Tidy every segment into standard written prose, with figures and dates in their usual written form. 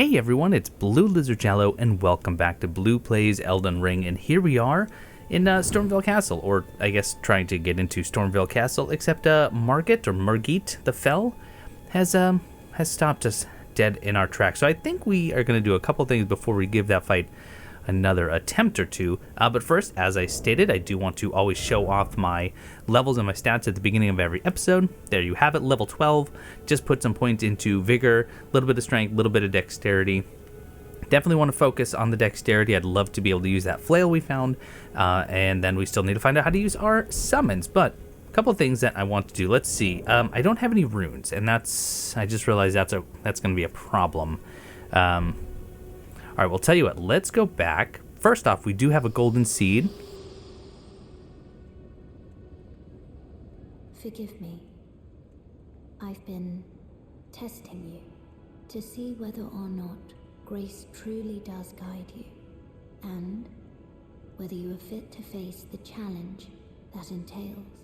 Hey everyone, it's BlueLizardJello, and welcome back to Blue Plays Elden Ring. And here we are in Stormveil Castle, or I guess trying to get into Stormveil Castle. Except Margit the Fell has stopped us dead in our tracks. So I think we are going to do a couple things before we give that fight another attempt or two. But first, as I stated, I do want to always show off my levels and my stats at the beginning of every episode. There you have it, level 12. Just put some points into vigor, a little bit of strength, a little bit of dexterity. Definitely want to focus on the dexterity. I'd love to be able to use that flail we found. And then we still need to find out how to use our summons. But a couple of things that I want to do. Let's see. I don't have any runes, and I just realized that's going to be a problem. All right, well, tell you what, let's go back. First off, we do have a golden seed. Forgive me. I've been testing you to see whether or not grace truly does guide you, and whether you are fit to face the challenge that entails.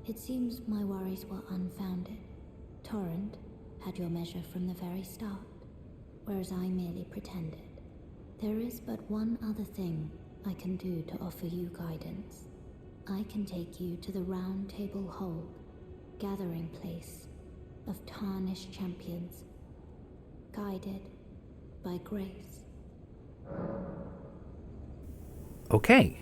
It seems my worries were unfounded. Torrent had your measure from the very start, whereas I merely pretended. There is but one other thing I can do to offer you guidance. I can take you to the Roundtable Hold, gathering place of Tarnished champions, guided by grace. Okay.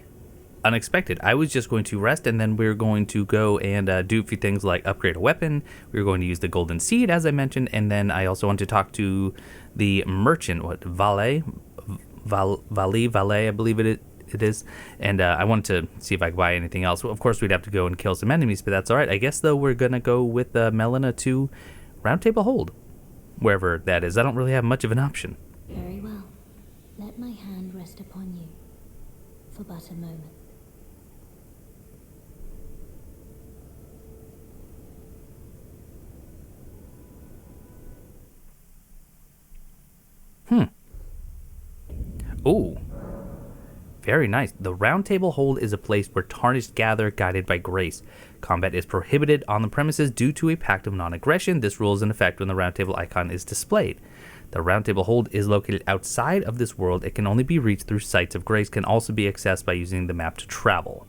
Unexpected. I was just going to rest, and then we're going to go and do a few things like upgrade a weapon. We were going to use the golden seed, as I mentioned, and then I also want to talk to the merchant, Valet, I believe it is, and I wanted to see if I could buy anything else. Well, of course, we'd have to go and kill some enemies, but that's all right. I guess, though, we're going to go with Melina to Roundtable Hold, wherever that is. I don't really have much of an option. Very well. Let my hand rest upon you for but a moment. Ooh. Very nice. The Roundtable Hold is a place where Tarnished gather, guided by grace. Combat is prohibited on the premises due to a pact of non-aggression. This rule is in effect when the Roundtable icon is displayed. The Roundtable Hold is located outside of this world. It can only be reached through sites of grace. Can also be accessed by using the map to travel.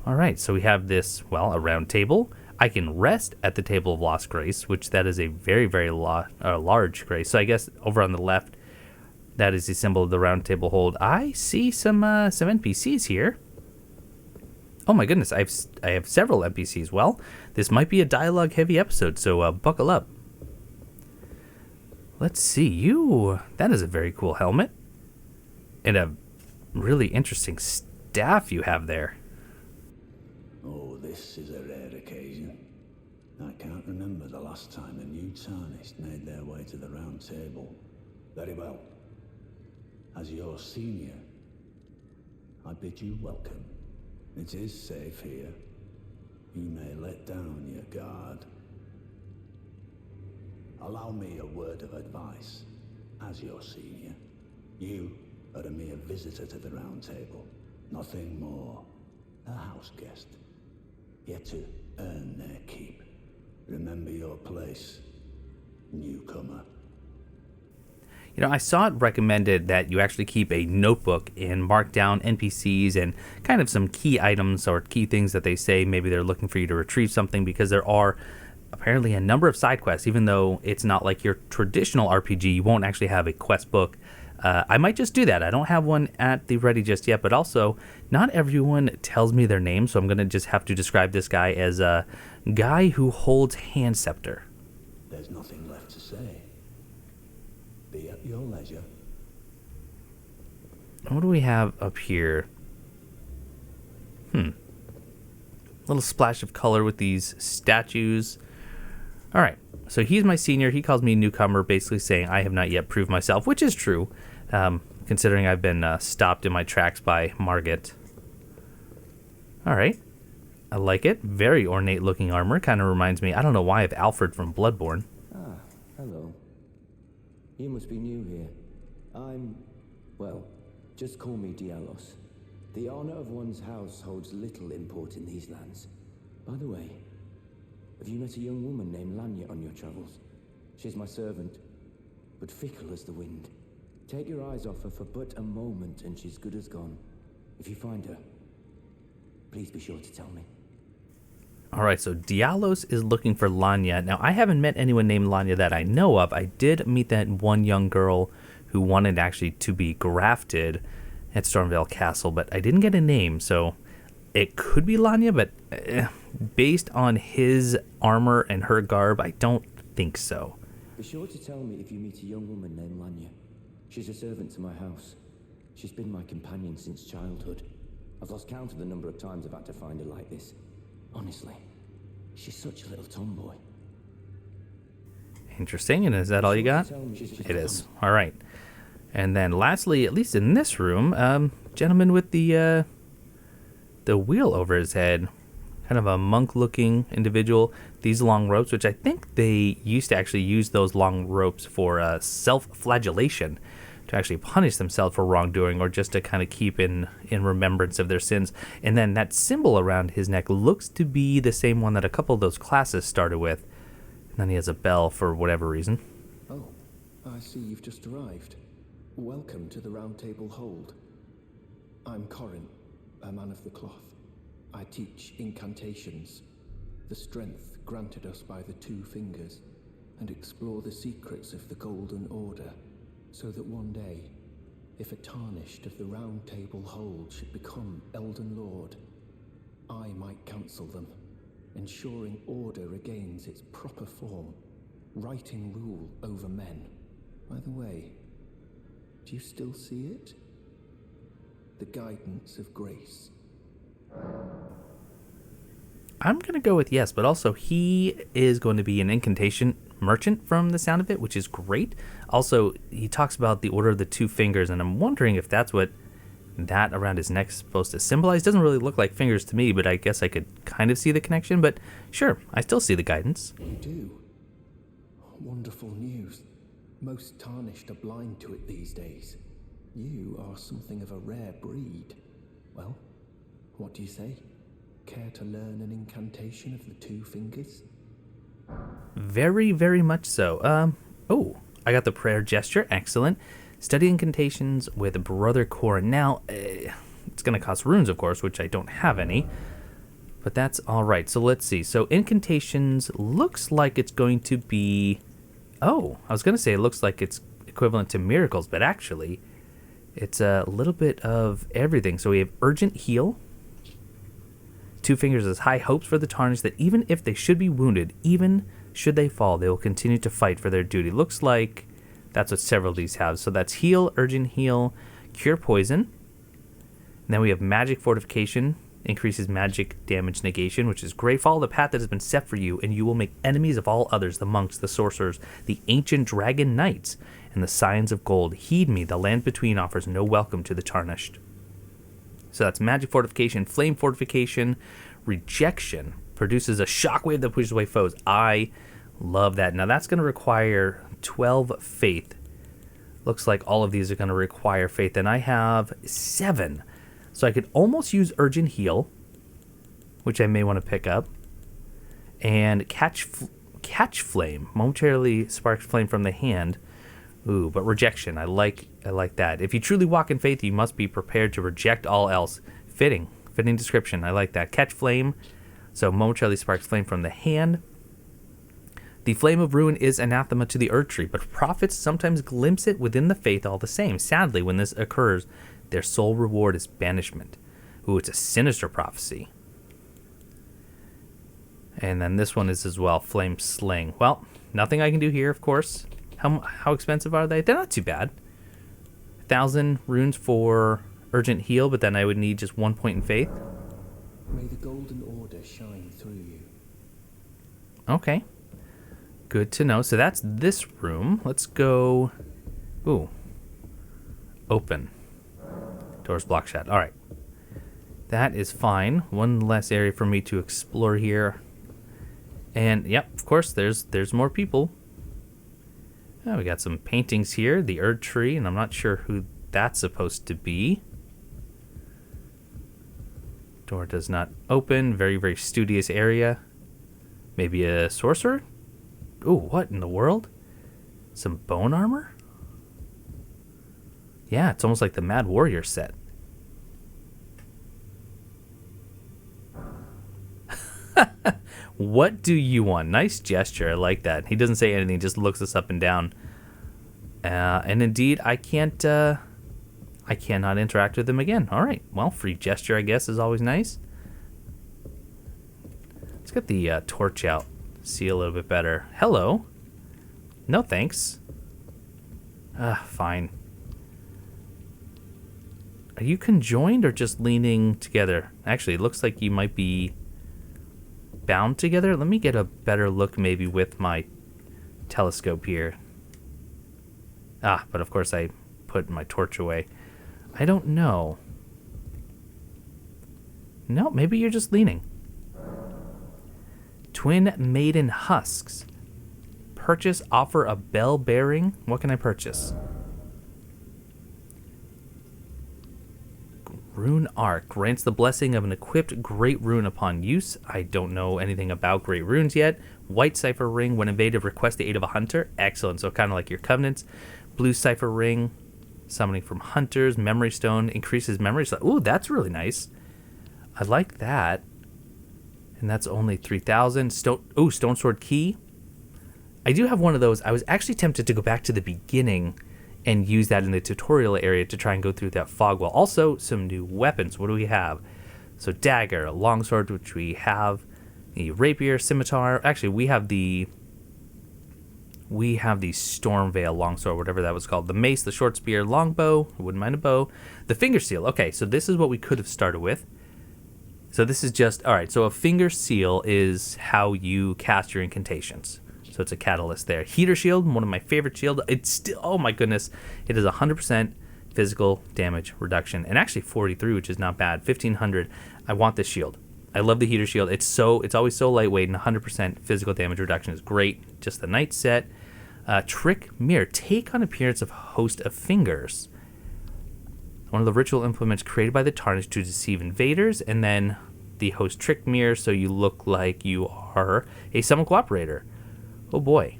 Alright, so we have this, well, a round table. I can rest at the Table of Lost Grace, which that is a very, very large grace. So I guess over on the left, that is the symbol of the Roundtable Hold. I see some NPCs here. Oh my goodness, I have several NPCs. Well, this might be a dialogue-heavy episode, so buckle up. Let's see, that is a very cool helmet. And a really interesting staff you have there. Oh, this is a rare occasion. I can't remember the last time the new Tarnished made their way to the Round Table. Very well. As your senior, I bid you welcome. It is safe here. You may let down your guard. Allow me a word of advice. As your senior, you are a mere visitor to the Round Table. Nothing more. A house guest. Yet to earn their keep. Remember your place, Newcomer. You know, I saw it recommended that you actually keep a notebook and mark down NPCs and kind of some key items or key things that they say. Maybe they're looking for you to retrieve something, because there are apparently a number of side quests. Even though it's not like your traditional RPG, you won't actually have a quest book. I might just do that. I don't have one at the ready just yet, but also not everyone tells me their name, so I'm going to just have to describe this guy as a guy who holds hand scepter. There's nothing left to say. Be at your leisure. What do we have up here? Little splash of color with these statues. All right, so he's my senior. He calls me Newcomer, basically saying I have not yet proved myself, which is true, considering I've been stopped in my tracks by Margit. All right, I like it. Very ornate looking armor. Kind of reminds me, I don't know why, of Alfred from Bloodborne. Ah, hello. You must be new here. Well, just call me Dialos. The honor of one's house holds little import in these lands. By the way, have you met a young woman named Lanya on your travels? She's my servant. but fickle as the wind. Take your eyes off her for but a moment and she's good as gone. If you find her, please be sure to tell me. All right, so Dialos is looking for Lanya. Now, I haven't met anyone named Lanya that I know of. I did meet that one young girl who wanted actually to be grafted at Stormveil Castle, but I didn't get a name, so it could be Lanya, but based on his armor and her garb, I don't think so. Be sure to tell me if you meet a young woman named Lanya. She's a servant to my house. She's been my companion since childhood. I've lost count of the number of times I've had to find her like this. Honestly, she's such a little tomboy. Interesting, and is that all you got? It is. All right. And then lastly, at least in this room, gentleman with the wheel over his head, kind of a monk-looking individual. These long ropes, which I think they used to actually use those long ropes for self-flagellation, to actually punish themselves for wrongdoing or just to kind of keep in remembrance of their sins. And then that symbol around his neck looks to be the same one that a couple of those classes started with. And then he has a bell for whatever reason. Oh, I see you've just arrived. Welcome to the Roundtable Hold. I'm Corin, a man of the cloth. I teach incantations, the strength granted us by the two fingers, and explore the secrets of the Golden Order, so that one day, if a Tarnished of the Roundtable Hold should become Elden Lord, I might counsel them, ensuring order regains its proper form, righting rule over men. By the way, do you still see it? The guidance of grace. I'm going to go with yes, but also he is going to be an incantation merchant from the sound of it, which is great. Also, he talks about the Order of the Two Fingers, and I'm wondering if that's what that around his neck is supposed to symbolize. Doesn't really look like fingers to me, but I guess I could kind of see the connection, but sure, I still see the guidance. You do? Wonderful news. Most Tarnished are blind to it these days. You are something of a rare breed. Well, what do you say? Care to learn an incantation of the two fingers? Very, very much so. Oh, I got the prayer gesture. Excellent. Study incantations with Brother Corin. Now, it's going to cost runes, of course, which I don't have any. But that's all right. So let's see. So incantations looks like it's going to be... Oh, I was going to say it looks like it's equivalent to miracles, but actually, it's a little bit of everything. So we have Urgent Heal. Two Fingers has high hopes for the Tarnished that even if they should be wounded, even should they fall, they will continue to fight for their duty. Looks like that's what several of these have. So that's Heal, Urgent Heal, Cure Poison. And then we have Magic Fortification, increases magic damage negation, which is great. Follow the path that has been set for you, and you will make enemies of all others, the monks, the sorcerers, the ancient dragon knights, and the Scions of Gold. Heed me, the land between offers no welcome to the Tarnished. So that's Magic Fortification, Flame Fortification, Rejection. Produces a shockwave that pushes away foes. I love that. Now that's going to require 12 faith. Looks like all of these are going to require faith, and I have 7. So I could almost use Urgent Heal, which I may want to pick up, and Catch Flame. Momentarily sparks flame from the hand. Ooh, but Rejection. I like that. If you truly walk in faith, you must be prepared to reject all else. Fitting description. I like that. Catch Flame. So momentarily sparks flame from the hand. The Flame of Ruin is anathema to the Erdtree, but prophets sometimes glimpse it within the faith all the same. Sadly, when this occurs, their sole reward is banishment. Ooh, it's a sinister prophecy. And then this one is as well, Flame Sling. Well, nothing I can do here, of course. How expensive are they? They're not too bad. 1,000 runes for Urgent Heal, but then I would need just 1 point in faith. May the Golden Order shine through you. Okay. Good to know. So that's this room. Let's go... Ooh. Open. Doors block shut. All right. That is fine. One less area for me to explore here. And, yep, of course, there's more people. Oh, we got some paintings here. The Erdtree, and I'm not sure who that's supposed to be. Door does not open. Very, very studious area. Maybe a sorcerer? Ooh, what in the world? Some bone armor? Yeah, it's almost like the Mad Warrior set. What do you want? Nice gesture. I like that. He doesn't say anything, just looks us up and down. And indeed, I cannot interact with him again. All right. Well, free gesture, I guess, is always nice. Let's get the torch out. See a little bit better. Hello. No thanks. Fine. Are you conjoined or just leaning together? Actually, it looks like you might be bound together. Let me get a better look maybe with my telescope here. But of course I put my torch away. I don't know. No, maybe you're just leaning. Twin Maiden Husks. Purchase, offer a bell bearing. What can I purchase? Rune Arc grants the blessing of an equipped great rune upon use. I don't know anything about great runes yet. White Cipher Ring. When invaded, request the aid of a hunter. Excellent. So kind of like your covenants. Blue Cipher Ring. Summoning from hunters. Memory Stone. Increases memory. Ooh, that's really nice. I like that. And that's only 3,000. Stone Sword Key. I do have one of those. I was actually tempted to go back to the beginning and use that in the tutorial area to try and go through that fog wall. Also, some new weapons. What do we have? So dagger, a longsword, which we have, the rapier, scimitar. Actually, we have the Stormveil longsword, whatever that was called. The mace, the short spear, longbow. I wouldn't mind a bow. The finger seal. Okay, so this is what we could have started with. So this is just, all right, so a finger seal is how you cast your incantations. So it's a catalyst there. Heater shield, one of my favorite shields. It's still, oh my goodness, it is 100% physical damage reduction, and actually 43, which is not bad. 1,500. I want this shield. I love the heater shield. It's always so lightweight, and 100% physical damage reduction is great. Just the knight set. Trick mirror, take on appearance of host of fingers. One of the ritual implements created by the Tarnished to deceive invaders, and then the host trick mirror, so you look like you are a summon cooperator. Oh boy.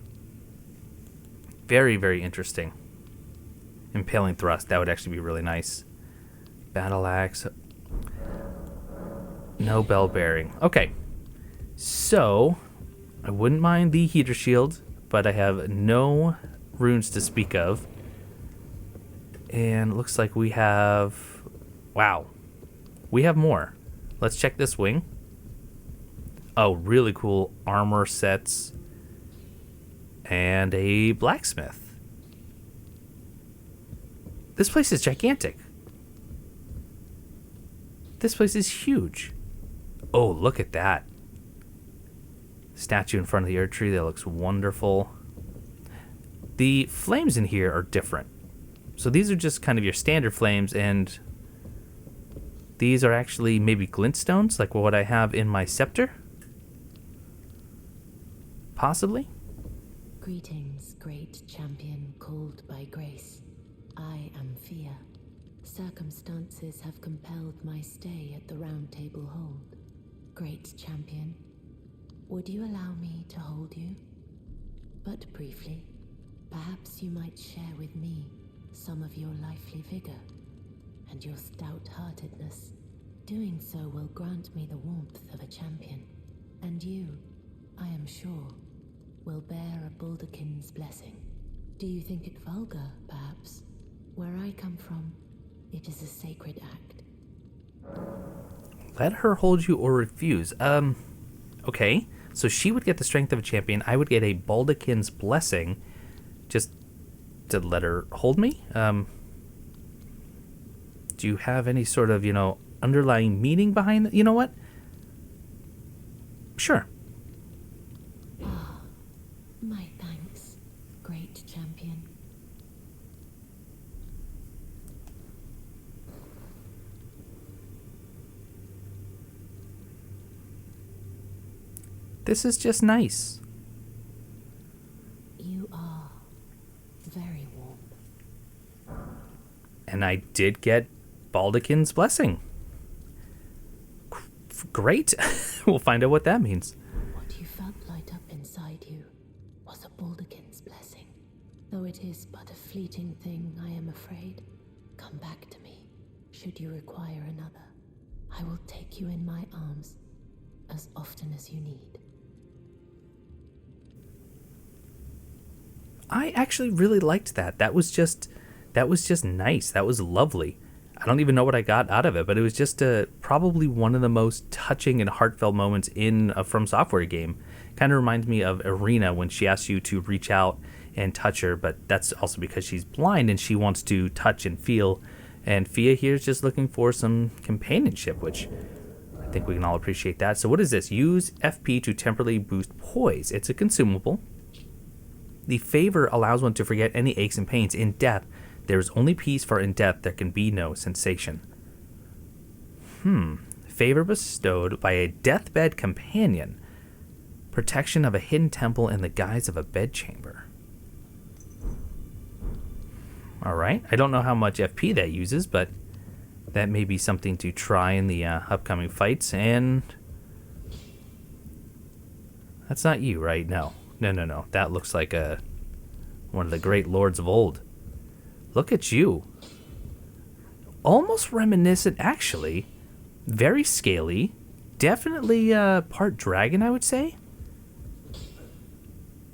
Very, very interesting. Impaling thrust, that would actually be really nice. Battle axe. No bell bearing. Okay. So, I wouldn't mind the heater shield, but I have no runes to speak of. And it looks like we have... Wow. We have more. Let's check this wing. Oh, really cool armor sets. And a blacksmith. This place is gigantic. This place is huge. Oh, look at that. Statue in front of the Erdtree. That looks wonderful. The flames in here are different. So these are just kind of your standard flames, and these are actually maybe glintstones, like what I have in my scepter. Possibly. Greetings, great champion called by grace. I am Fia. Circumstances have compelled my stay at the Roundtable Hold. Great champion, would you allow me to hold you? But briefly, perhaps you might share with me some of your lively vigor and your stout-heartedness. Doing so will grant me the warmth of a champion, and you, I am sure, will bear a Baldakin's blessing. Do you think it vulgar, perhaps? Where I come from, it is a sacred act. Let her hold you or refuse. Okay. So she would get the strength of a champion. I would get a Baldakin's blessing just to let her hold me. Do you have any sort of, underlying meaning behind that? You know what? Sure. My thanks, great champion. This is just nice. You are very warm. And I did get Baldakin's blessing. Great. We'll find out what that means. What you felt light up inside you was a Baldakin's blessing. Though fleeting thing, I am afraid. Come back to me, should you require another. I will take you in my arms as often as you need. I actually really liked that. That was just nice. That was lovely. I don't even know what I got out of it, but it was just probably one of the most touching and heartfelt moments in a From Software game. Kind of reminds me of Irina when she asks you to reach out and touch her, but that's also because she's blind and she wants to touch and feel. And Fia here is just looking for some companionship, which I think we can all appreciate that. So what is this? Use FP to temporarily boost poise. It's a consumable. The favor allows one to forget any aches and pains. In death, there is only peace, for in death there can be no sensation. Favor bestowed by a deathbed companion. Protection of a hidden temple in the guise of a bedchamber. Alright, I don't know how much FP that uses, but that may be something to try in the upcoming fights. And that's not you, right? No. No. That looks like one of the great lords of old. Look at you. Almost reminiscent, actually. Very scaly. Definitely part dragon, I would say.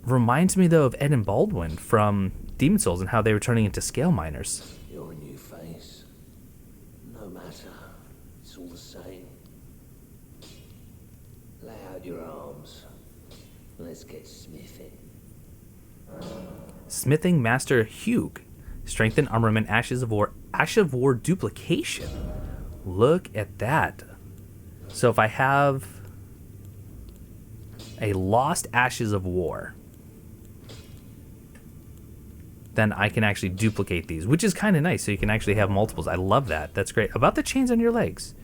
Reminds me, though, of Ed and Baldwin from Demon Souls and how they were turning into scale miners. You're a new face. No matter. It's all the same. Lay out your arms. Let's get smithing. Smithing Master Hugh. Strengthen armament, Ashes of War duplication. Look at that. So if I have a lost Ashes of War, then I can actually duplicate these, which is kind of nice. So you can actually have multiples. I love that. That's great. About the chains on your legs.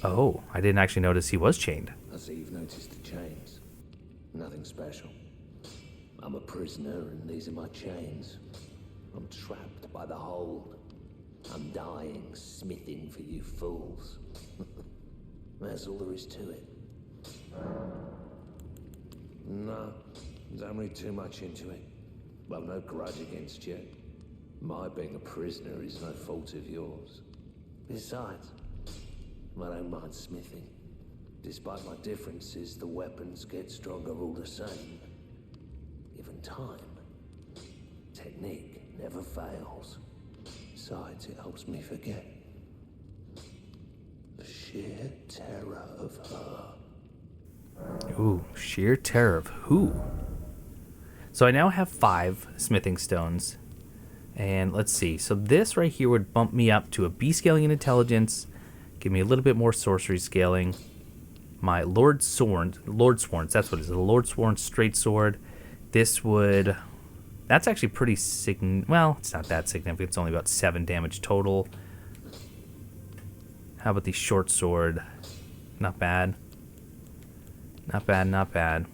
Oh, I didn't actually notice he was chained. I see you've noticed the chains. Nothing special. I'm a prisoner and these are my chains. I'm trapped by the hold. I'm dying, smithing for you fools. That's all there is to it. No, don't read too much into it. I've no grudge against you. My being a prisoner is no fault of yours. Besides, I don't mind smithing. Despite my differences, the weapons get stronger all the same. Given time, technique never fails. Besides, it helps me forget the sheer terror of her. Ooh, sheer terror of who? So I now have 5 smithing stones. And let's see. So this right here would bump me up to a B scaling in intelligence. Give me a little bit more sorcery scaling. My Lordsworn, that's what it is. The Lordsworn straight sword. This would... That's actually pretty well, it's not that significant. It's only about 7 damage total. How about the short sword? Not bad. Not bad.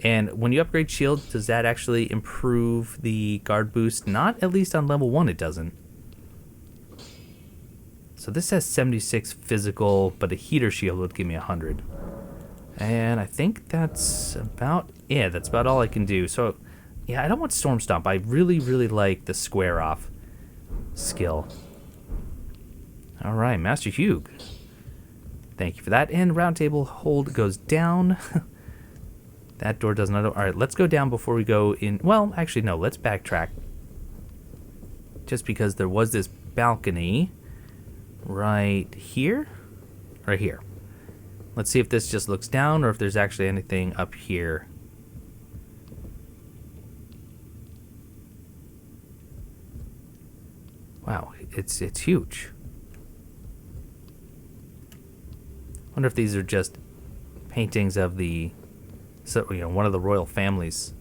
And when you upgrade shield, does that actually improve the guard boost? Not at least on level 1, it doesn't. So this has 76 physical, but a heater shield would give me 100. And I think that's about it. That's about all I can do. So, yeah, I don't want Storm Stomp. I really, really like the square off skill. All right, Master Hugh. Thank you for that. And Roundtable Hold goes down. That door does not... All right, let's go down before we go in... Well, actually, no. Let's backtrack. Just because there was this balcony right here. Right here. Let's see if this just looks down or if there's actually anything up here. Wow, it's huge. Wonder if these are just paintings of the... So, one of the royal families.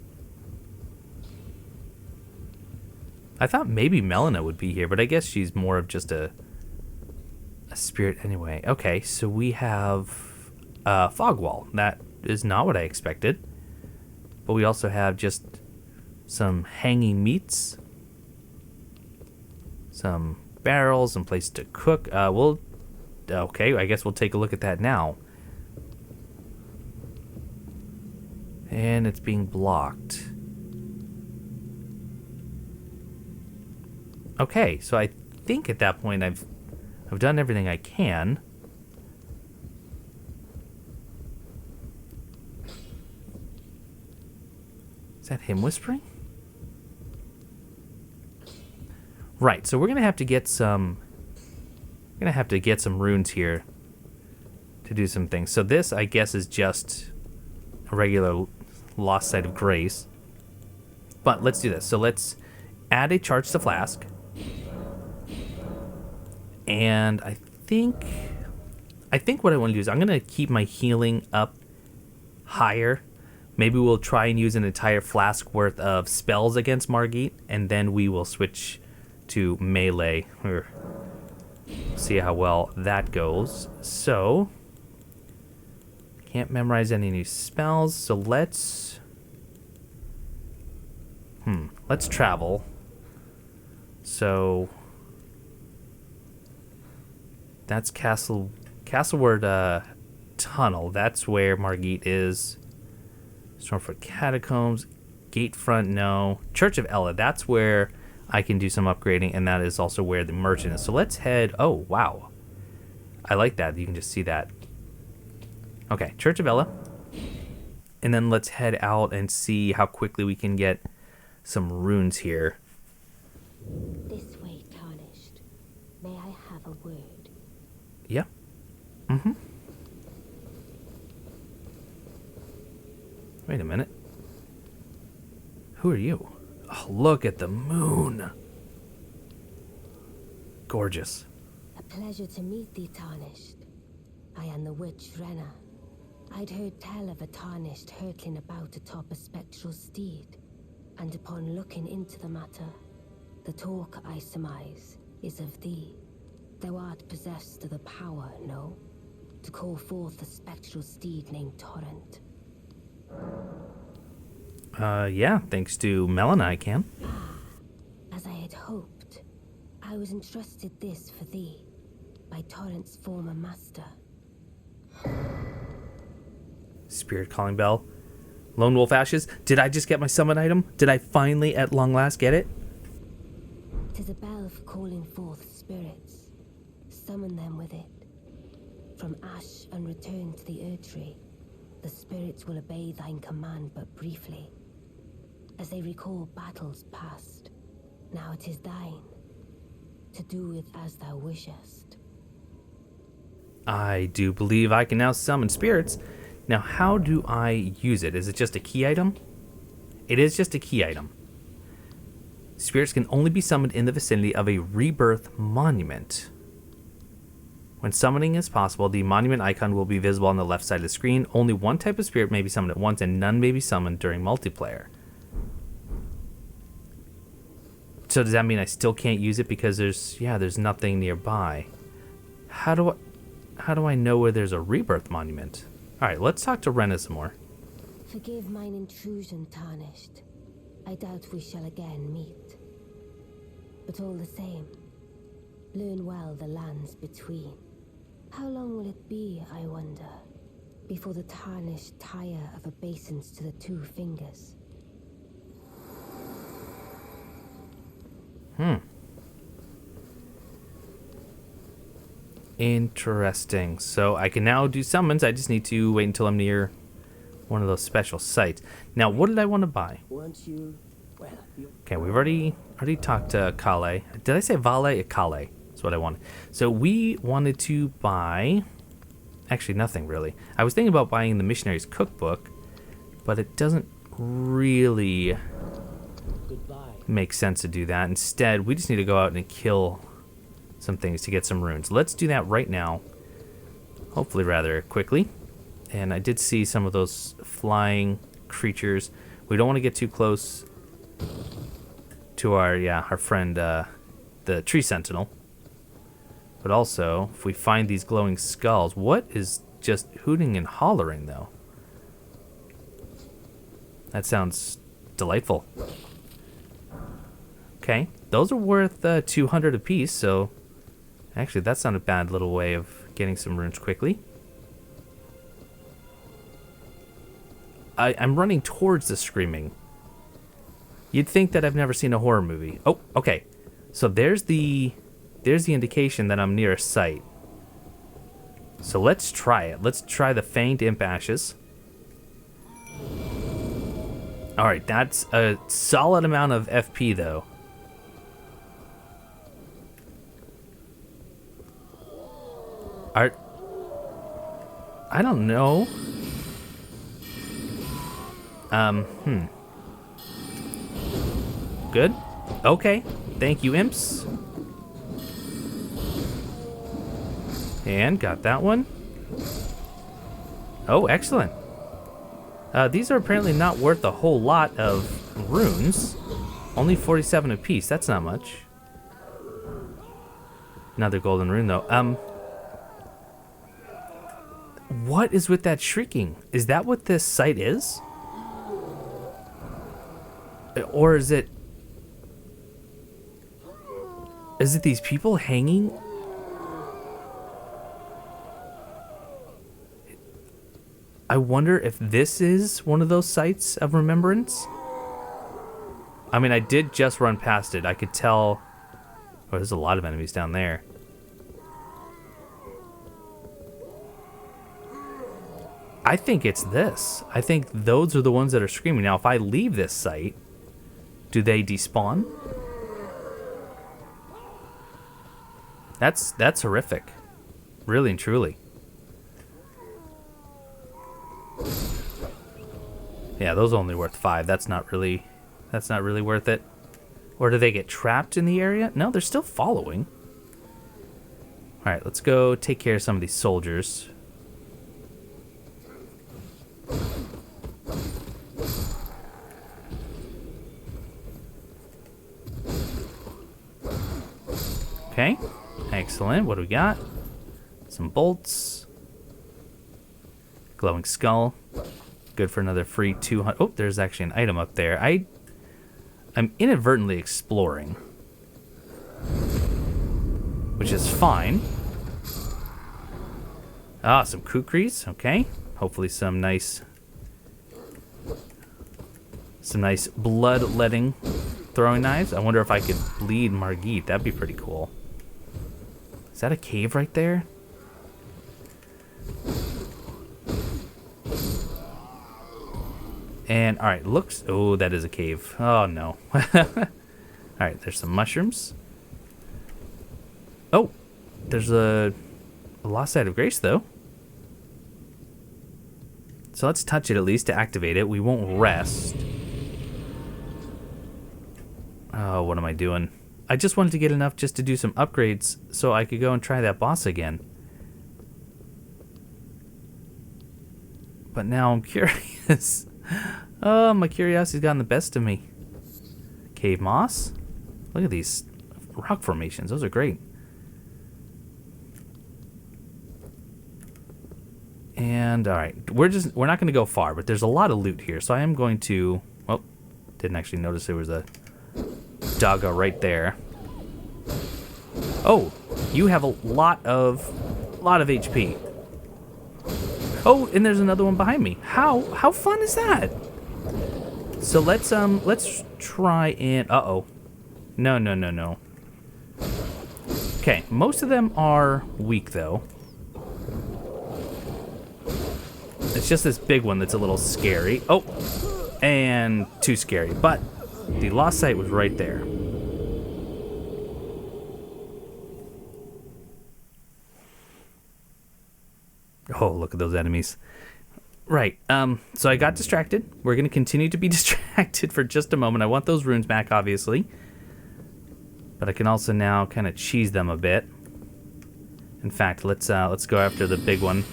I thought maybe Melina would be here, but I guess she's more of just a spirit anyway. Okay, so we have fog wall. That is not what I expected. But we also have just some hanging meats, some barrels, some place to cook. Okay, I guess we'll take a look at that now. And it's being blocked. Okay, so I think at that point I've done everything I can. Is that him whispering? Right, so we're gonna have to get some runes here to do some things. So this, I guess, is just a regular lost site of grace. But let's do this. So let's add a charge to flask. And I think what I want to do is I'm going to keep my healing up higher. Maybe we'll try and use an entire flask worth of spells against Margit, and then we will switch to melee. See how well that goes. So, can't memorize any new spells, so let's travel. So that's Castleward Tunnel. That's where Margit is. Stormford Catacombs, Gatefront, no. Church of Ella, that's where I can do some upgrading, and that is also where the merchant is. So let's head, oh wow. I like that, you can just see that. Okay, Church of Ella. And then let's head out and see how quickly we can get some runes here. This way, Tarnished. May I have a word? Yeah. Mm-hmm. Wait a minute. Who are you? Oh, look at the moon. Gorgeous. A pleasure to meet thee, Tarnished. I am the witch Renna. I'd heard tell of a Tarnished hurtling about atop a spectral steed, and upon looking into the matter, the talk, I surmise, is of thee. Thou art possessed of the power, no? To call forth a spectral steed named Torrent. Yeah, thanks to Melina I can. As I had hoped, I was entrusted this for thee, by Torrent's former master. Spirit calling bell. Lone wolf ashes. Did I just get my summon item? Did I finally at long last get it? 'Tis a bell for calling forth spirits. Summon them with it. From ash and return to the Erdtree, the spirits will obey thine command but briefly, as they recall battles past. Now it is thine, to do with as thou wishest. I do believe I can now summon spirits. Now, how do I use it? Is it just a key item? It is just a key item. Spirits can only be summoned in the vicinity of a rebirth monument. When summoning is possible, the monument icon will be visible on the left side of the screen. Only one type of spirit may be summoned at once, and none may be summoned during multiplayer. So does that mean I still can't use it because there's nothing nearby? How do I know where there's a rebirth monument? All right, let's talk to Renna some more. Forgive mine intrusion, Tarnished. I doubt we shall again meet. But all the same, learn well the lands between. How long will it be, I wonder, before the Tarnished tire of obeisance to the two fingers? Interesting. So I can now do summons. I just need to wait until I'm near one of those special sites. Now, what did I want to buy? Okay, we've already talked to Kale. Did I say Vale? Kale. That's what I wanted. So we wanted to buy... Actually, nothing really. I was thinking about buying the Missionary's Cookbook, but it doesn't really make sense to do that. Instead, we just need to go out and kill some things to get some runes. Let's do that right now. Hopefully rather quickly. And I did see some of those flying creatures. We don't want to get too close to our friend, the tree sentinel. But also, if we find these glowing skulls, what is just hooting and hollering though? That sounds delightful. Okay, those are worth 200 apiece, so actually that's not a bad little way of getting some runes quickly. I'm running towards the screaming. You'd think that I've never seen a horror movie. Oh, okay. So there's the indication that I'm near a site. So let's try it. Let's try the Fanged Imp Ashes. Alright, that's a solid amount of FP though. I don't know. Good. Okay. Thank you, imps. And got that one. Oh, excellent. These are apparently not worth a whole lot of runes. Only 47 apiece. That's not much. Another golden rune, though. What is with that shrieking? Is that what this site is? Or is it these people hanging? I wonder if this is one of those sites of remembrance. I mean, I did just run past it. I could tell. Oh, there's a lot of enemies down there. I think it's this. I think those are the ones that are screaming. Now, if I leave this site, do they despawn? That's horrific. Really and truly. Yeah, those are only worth 5. That's not really worth it. Or do they get trapped in the area? No, they're still following. All right, let's go take care of some of these soldiers. Okay, excellent. What do we got? Some bolts. Glowing skull. Good for another free 200. Oh, there's actually an item up there. I'm inadvertently exploring, which is fine. Ah, some kukris. Okay, hopefully some nice blood-letting throwing knives. I wonder if I could bleed Margit. That'd be pretty cool. Is that a cave right there? And, alright, looks... Oh, that is a cave. Oh, no. Alright, there's some mushrooms. Oh, there's a lost site of grace, though. So let's touch it at least to activate it. We won't rest. Oh, what am I doing? I just wanted to get enough just to do some upgrades so I could go and try that boss again. But now I'm curious. Oh, my curiosity's gotten the best of me. Cave moss. Look at these rock formations. Those are great. And all right, we're not going to go far, but there's a lot of loot here, so I am going to. Oh, didn't actually notice there was a doggo right there. Oh, you have a lot of HP. Oh, and there's another one behind me. How fun is that? So let's try and no. Okay, most of them are weak though. It's just this big one that's a little scary. Oh, and too scary. But the lost site was right there. Oh, look at those enemies. Right, so I got distracted. We're going to continue to be distracted for just a moment. I want those runes back, obviously. But I can also now kind of cheese them a bit. In fact, let's go after the big one.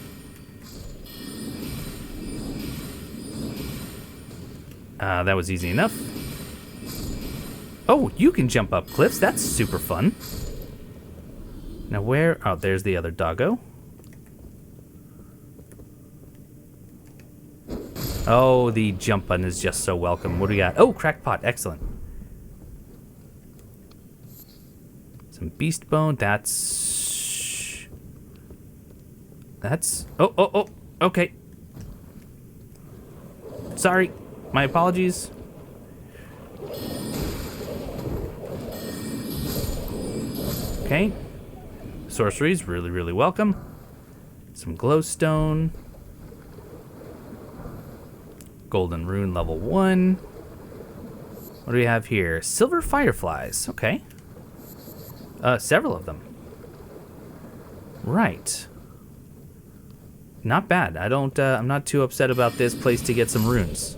That was easy enough. Oh, you can jump up cliffs. That's super fun. Now where? Oh, there's the other doggo. Oh, the jump button is just so welcome. What do we got? Oh, crackpot. Excellent. Some beast bone. That's... Oh. Okay. Sorry. My apologies. Okay. Sorceries, really, really welcome. Some glowstone. Golden rune level 1. What do we have here? Silver fireflies. Okay. Several of them. Right. Not bad. I'm not too upset about this place to get some runes.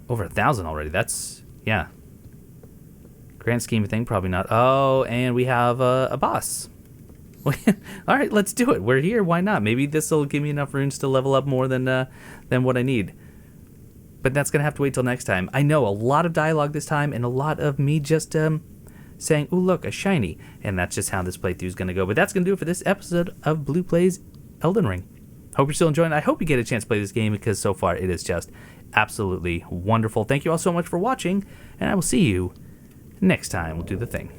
Over 1,000 already. That's, yeah. Grand scheme of thing, probably not. Oh, and we have a boss. All right, let's do it. We're here. Why not? Maybe this will give me enough runes to level up more than what I need. But that's gonna have to wait till next time. I know, a lot of dialogue this time, and a lot of me just saying, "Ooh, look, a shiny," and that's just how this playthrough is gonna go. But that's gonna do it for this episode of Blue Plays Elden Ring. Hope you're still enjoying it. I hope you get a chance to play this game, because so far it is just absolutely wonderful. Thank you all so much for watching, and I will see you next time. We'll do the thing.